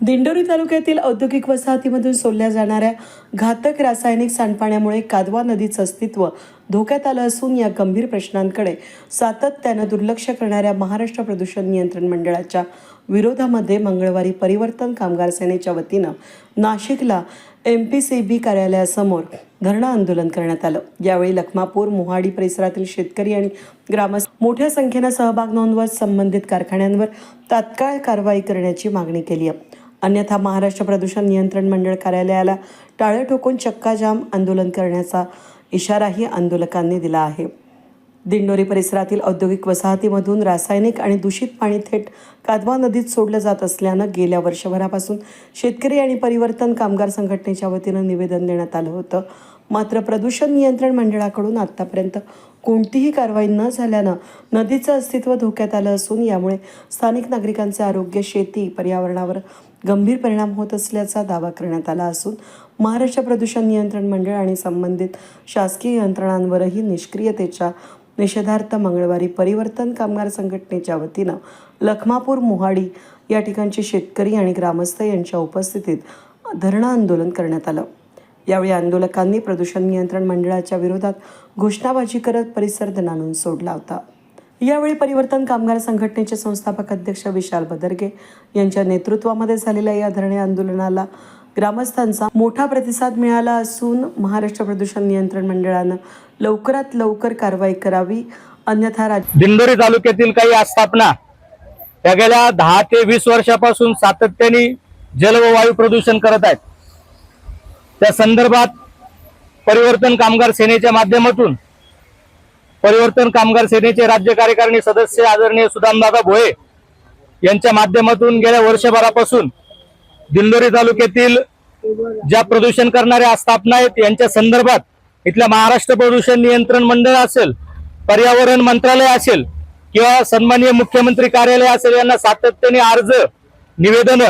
दिंडोरी तालुक्यातील औद्योगिक वसाहतीमधून सोडल्या जाणाऱ्या घातक रासायनिक सांडपाण्यामुळे कादवा नदीचं अस्तित्व धोक्यात आलं असून या गंभीर प्रश्नांकडे सातत्यानं दुर्लक्ष करणाऱ्या महाराष्ट्र प्रदूषण नियंत्रण मंडळाच्या विरोधामध्ये मंगळवारी परिवर्तन कामगार सेनेच्या वतीनं नाशिकला MPCB कार्यालयासमोर धरणं आंदोलन करण्यात आलं। यावेळी लखमापूर मोहाडी परिसरातील शेतकरी आणि ग्रामस्थ मोठ्या संख्येनं सहभाग नोंदवत संबंधित कारखान्यांवर तात्काळ कारवाई करण्याची मागणी केली आहे। अन्यथा महाराष्ट्र प्रदूषण नियंत्रण मंडळ कार्यालयाला टाळं ठोकून चक्काजाम आंदोलन करण्याचा इशाराही आंदोलकांनी दिला आहे। दिंडोरी परिसरातील औद्योगिक वसाहतीमधून रासायनिक आणि दूषित पाणी थेट कादवा नदीत सोडलं जात असल्यानं गेल्या वर्षभरापासून शेतकरी आणि परिवर्तन कामगार संघटनेच्या वतीनं निवेदन देण्यात आलं होतं। मात्र प्रदूषण नियंत्रण मंडळाकडून आतापर्यंत कोणतीही कारवाई न झाल्यानं नदीचं अस्तित्व धोक्यात आलं असून यामुळे स्थानिक नागरिकांचे आरोग्य, शेती, पर्यावरणावर गंभीर परिणाम होत असल्याचा दावा करण्यात आला असून महाराष्ट्र प्रदूषण नियंत्रण मंडळ आणि संबंधित शासकीय यंत्रणांवरही निष्क्रियतेच्या निषेधार्थ मंगळवारी परिवर्तन कामगार संघटनेच्या वतीनं लखमापूर मोहाडी या ठिकाणचे शेतकरी आणि ग्रामस्थ यांच्या उपस्थितीत धरणं आंदोलन करण्यात आलं। यावेळी आंदोलकांनी प्रदूषण नियंत्रण मंडळाच्या विरोधात घोषणाबाजी करत परिसर दणाणून सोडला होता। यावेळी परिवर्तन कामगार संघटनेचे संस्थापक अध्यक्ष विशाल बदरगे यांच्या नेतृत्वामध्ये झालेल्या या धरणे आंदोलनाला ग्रामस्थांचा मोठा प्रतिसाद मिळाला असून महाराष्ट्र प्रदूषण नियंत्रण मंडळानं लवकरात लवकर कारवाई करावी, अन्यथा दिंडोरी तालुक्यातील काही आस्थापना त्या गेल्या 10 ते 20 वर्षापासून सातत्याने जल व वायू प्रदूषण करत आहेत। त्या संदर्भात परिवर्तन कामगार सेनेच्या माध्यमातून परिवर्तन कामगार सेनेचे राज्य कार्यकारिणी सदस्य आदरणीय सुदामदादा भोये यांच्या माध्यमातून गेल्या वर्षभरापासून दिंडोरी तालुक्यातील ज्या प्रदूषण करणाऱ्या आस्थापना आहेत यांच्या संदर्भात इथल्या महाराष्ट्र प्रदूषण नियंत्रण मंडळ असेल, पर्यावरण मंत्रालय असेल किंवा सन्माननीय मुख्यमंत्री कार्यालय असेल यांना सातत्याने अर्ज, निवेदन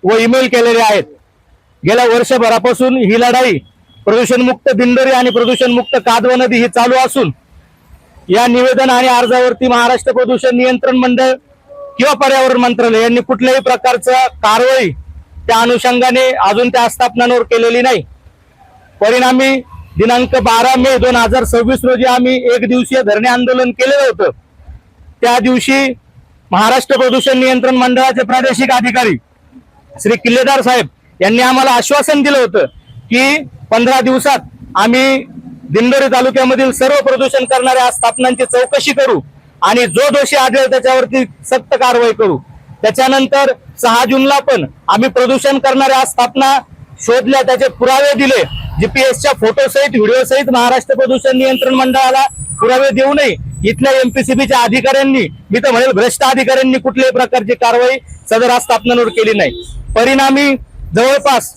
व ईमेल केलेले आहेत। गेल्या वर्षभरापासून ही लढाई प्रदूषण मुक्त दिंडोरी आणि प्रदूषण मुक्त कादवा नदी ही चालू असून या निवेदन आणि अर्जावरती महाराष्ट्र प्रदूषण नियंत्रण मंडळ किंवा पर्यावरण मंत्रालय यांनी कुठल्याही प्रकारचा कारवाई त्या अनुषंगाने अजून त्या आस्थापनांवर केलेली नाही। परिणामी दिनांक 12 मे 2026 रोजी आम्ही एक दिवसीय धरणे आंदोलन केलेलं होतं। त्या दिवशी महाराष्ट्र प्रदूषण नियंत्रण मंडळाचे प्रादेशिक अधिकारी श्री किल्लेदार साहेब यांनी आम्हाला आश्वासन दिलं होतं की 15 दिवसात आम्ही दिंडोरी तालुक्यामधील सर्व प्रदूषण करणाऱ्या आस्थापनांची चौकशी करू आणि जो दोषी आढळेल त्याच्यावरती सक्त कारवाई करू। त्याच्यानंतर 6 जूनला पण आम्ही प्रदूषण करणाऱ्या आस्थापना शोधल्या, त्याचे पुरावे दिले, GPS फोटो सहित, व्हिडिओ सहित महाराष्ट्र प्रदूषण नियंत्रण मंडळाला पुरावे देऊनही इथल्या MPCBच्या अधिकाऱ्यांनी, मी तर म्हणेल भ्रष्ट अधिकाऱ्यांनी कुठल्याही प्रकारची कारवाई सदर आस्थापनांवर केली नाही। परिणामी जवळपास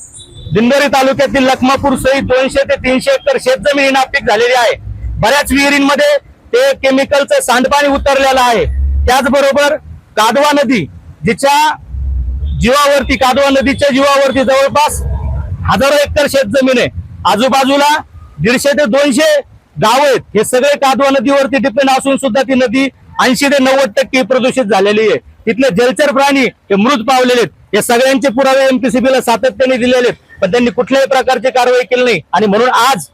दिंडोरी तालुक्यातील लखमापूर सहित 200 ते 300 एकर शेतजमीन नापीक झालेली आहे। बऱ्याच विहिरींमध्ये ते केमिकलचं सांडपाणी उतरलेलं आहे। त्याचबरोबर कादवा नदी जिच्या जीवावरती, कादवा नदीच्या जीवावरती जवळपास हजारो एकर शेतजमीन आहे। आजूबाजूला 150 ते 200 गाव आहेत। हे सगळे कादवा नदीवरती डिपेंड असून सुद्धा ती नदी 80 ते 90% प्रदूषित झालेली आहे। तिथले जलचर प्राणी हे मृत पावलेले आहेत। या सगळ्यांचे पुरावे MPCBला सातत्याने दिलेले आहेत, पण त्यांनी कुठल्याही प्रकारची कारवाई केली नाही। आणि म्हणून आज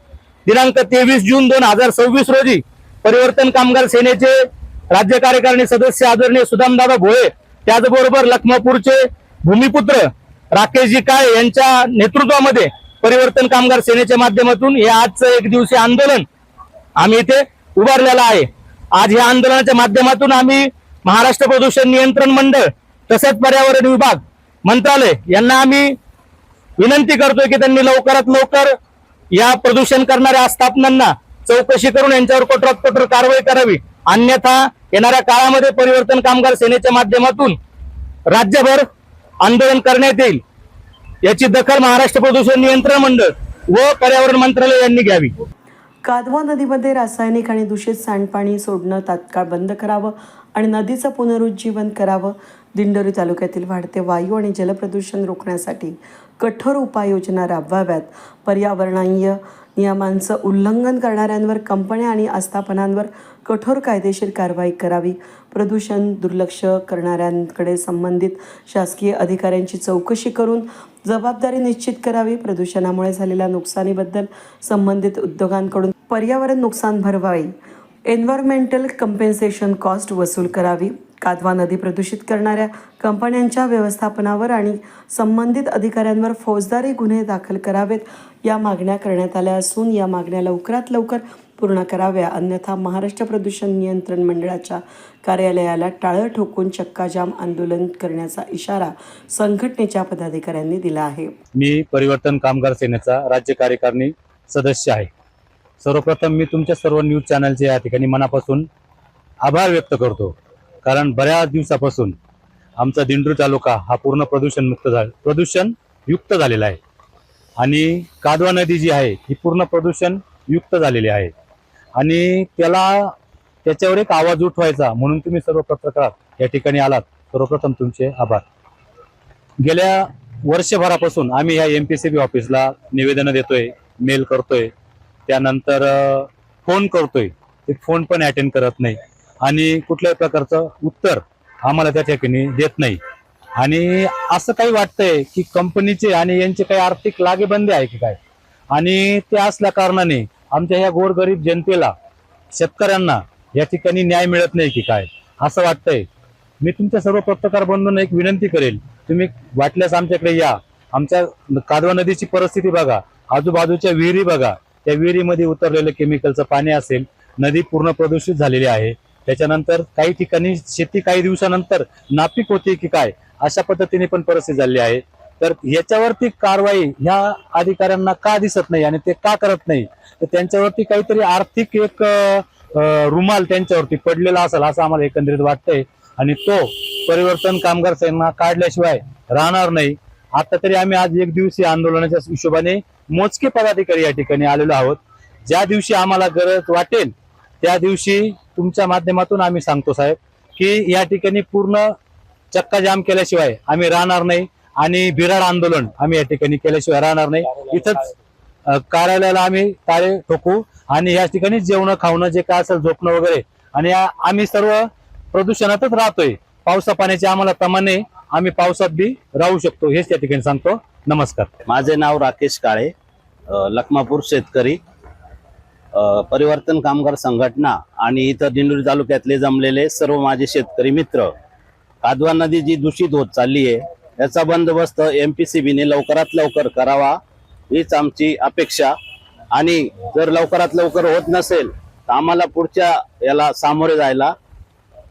दिनांक 23 जून 2026 रोजी परिवर्तन कामगार सेनेचे राज्य कार्यकारिणी सदस्य आदरणीय सुदामदादा भोये, त्याचबरोबर लखमापूरचे भूमिपुत्र राकेशजी काळे यांच्या नेतृत्वामध्ये परिवर्तन कामगार सेनेच्या माध्यमातून हे आजचं एक दिवसीय आंदोलन आम्ही इथे उभारलेलं आहे। आज या आंदोलनाच्या माध्यमातून आम्ही महाराष्ट्र प्रदूषण नियंत्रण मंडळ तसेच पर्यावरण विभाग, मंत्रालय यांना आम्ही विनंती करतोय की त्यांनी लवकरात लवकर या प्रदूषण करणाऱ्या आस्थापनांना चौकशी करून यांच्यावर कठोर कारवाई करावी, अन्यथा येणाऱ्या काळामध्ये परिवर्तन कामगार सेनेच्या माध्यमातून राज्यभर आंदोलन करण्यात येईल। याची दखल महाराष्ट्र प्रदूषण नियंत्रण मंडळ व पर्यावरण मंत्रालय यांनी घ्यावी। कादवा नदीमध्ये रासायनिक आणि दूषित सांडपाणी सोडणं तात्काळ बंद करावं आणि नदीचं पुनरुज्जीवन करावं, दिंडोरी तालुक्यातील वाढते वायू आणि जलप्रदूषण रोखण्यासाठी कठोर उपाययोजना राबवाव्यात. पर्यावरणीय नियमांचं उल्लंघन करणाऱ्यांवर कंपन्या आणि आस्थापनांवर कठोर कायदेशीर कारवाई करावी. प्रदूषण दुर्लक्ष करणाऱ्यांकडे संबंधित शासकीय अधिकाऱ्यांची चौकशी करून जबाबदारी निश्चित करावी. प्रदूषणामुळे झालेल्या नुकसानीबद्दल संबंधित उद्योगांकडून पर्यावरण नुकसान भरपाई एन्व्हायरमेंटल कम्पेन्सेशन कॉस्ट वसूल करावी. कादवा नदी प्रदूषित करणाऱ्या कंपन्यांच्या व्यवस्थापनावर आणि संबंधित अधिकाऱ्यांवर फौजदारी गुन्हे दाखल करावेत. या मागण्या करण्यात आल्या असून या मागण्या लवकरात लवकर पूर्ण कराव्या, अन्यथा महाराष्ट्र प्रदूषण नियंत्रण मंडळाच्या कार्यालयाला टाळं ठोकून चक्काजाम आंदोलन करण्याचा इशारा संघटनेच्या पदाधिकाऱ्यांनी दिला आहे. मी परिवर्तन कामगार सेनेचा राज्य कार्यकारिणी सदस्य आहे. सर्वप्रथम मी तुमच्या सर्व न्यूज चॅनलचे या ठिकाणी मनापासून आभार व्यक्त करतो, कारण बऱ्याच दिवसापासून आमचा दिंडोरी तालुका हा पूर्ण प्रदूषण युक्त झालेला आहे आणि कादवा नदी जी आहे ही पूर्ण प्रदूषण युक्त झालेली आहे आणि त्याच्यावर एक आवाज उठवायचा म्हणून तुम्ही सर्व पत्रकार या ठिकाणी आलात. सर्वप्रथम तुमचे आभार. गेल्या वर्षभरापासून आम्ही ह्या MPCB ऑफिसला निवेदनं देतोय, मेल करतोय, त्यानंतर फोन करतोय, ते फोन पण अटेंड करत नाही आणि कुठल्याही प्रकारचं उत्तर आम्हाला त्या ठिकाणी देत नाही. आणि असं काही वाटतंय की कंपनीचे आणि यांचे काही आर्थिक लागेबंदे आहे की काय, आणि ते असल्या कारणाने आमच्या ह्या गोरगरीब जनतेला, शेतकऱ्यांना या ठिकाणी न्याय मिळत नाही की काय असं वाटतंय. मी तुमच्या सर्व पत्रकार बंधूंना एक विनंती करेल, तुम्ही वाटल्यास आमच्याकडे या. आमच्या कादवा नदीची परिस्थिती बघा, आजूबाजूच्या विहिरी बघा, त्या विहिरीमध्ये उतरलेलं केमिकलचं पाणी असेल, नदी पूर्ण प्रदूषित झालेली आहे. त्याच्यानंतर काही ठिकाणी शेती काही दिवसानंतर नापीक होते की काय अशा पद्धतीने पण परिस्थिती झाली आहे. तर याच्यावरती कारवाई ह्या अधिकाऱ्यांना का दिसत नाही आणि ते का करत नाही, तर त्यांच्यावरती काहीतरी आर्थिक एक रुमाल त्यांच्यावरती पडलेला असेल असं आम्हाला एकंदरीत वाटतंय आणि तो परिवर्तन कामगार सेना काढल्याशिवाय राहणार नाही. आता तरी आम्ही आज एक दिवसीय आंदोलनाच्या हिशोबाने मोजके पदाधिकारी या ठिकाणी आलेलो आहोत. ज्या दिवशी आम्हाला गरज वाटेल त्या दिवशी तुमच्या माध्यमातून आम्ही सांगतो साहेब की या ठिकाणी पूर्ण चक्का जाम केल्याशिवाय आम्ही राहणार नाही आणि बिराड आंदोलन आम्ही या ठिकाणी केल्याशिवाय राहणार नाही. इथंच कार्यालयाला आम्ही ताळे ठोकू आणि या ठिकाणी जेवण खावणं जे काय असेल, झोपणं वगैरे, आणि आम्ही सर्व प्रदूषणातच राहतोय. पावसा पाण्याची आम्हाला तमाने, आम्ही पावसात बी राहू शकतो हेच या ठिकाणी सांगतो. नमस्कार. माझे नाव राकेश काळे, लखमापूर शेतकरी, परिवर्तन कामगार संघटना आणि इथं दिंडोरी तालुक्यातले जमलेले सर्व माझे शेतकरी मित्र. कादवा नदी जी दूषित होत चालली आहे याचा बंदोबस्त MPCBने लवकरात लवकर करावा हीच आमची अपेक्षा. आणि जर लवकरात लवकर होत नसेल तर आम्हाला पुढच्या याला सामोरे जायला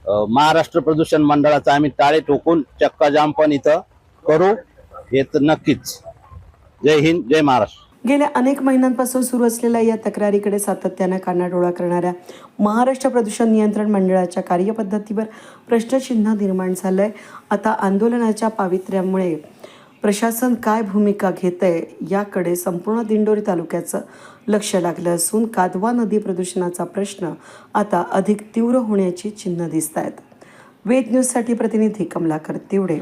महाराष्ट्र प्रदूषण मंडळाचा आम्ही टाळे ठोकून चक्का जाम पण इथं करू, हे तर नक्कीच. जय हिंद, जय महाराष्ट्र. गेल्या अनेक महिन्यांपासून सुरू असलेल्या या तक्रारीकडे सातत्यानं कानाडोळा करणाऱ्या महाराष्ट्र प्रदूषण नियंत्रण मंडळाच्या कार्यपद्धतीवर प्रश्नचिन्ह निर्माण झालंय. आता आंदोलनाच्या पावित्र्यामुळे प्रशासन काय भूमिका घेतंय याकडे संपूर्ण दिंडोरी तालुक्याचं लक्ष लागलं असून कादवा नदी प्रदूषणाचा प्रश्न आता अधिक तीव्र होण्याची चिन्ह दिसत आहेत. वेद न्यूजसाठी प्रतिनिधी कमलाकर तिवडे.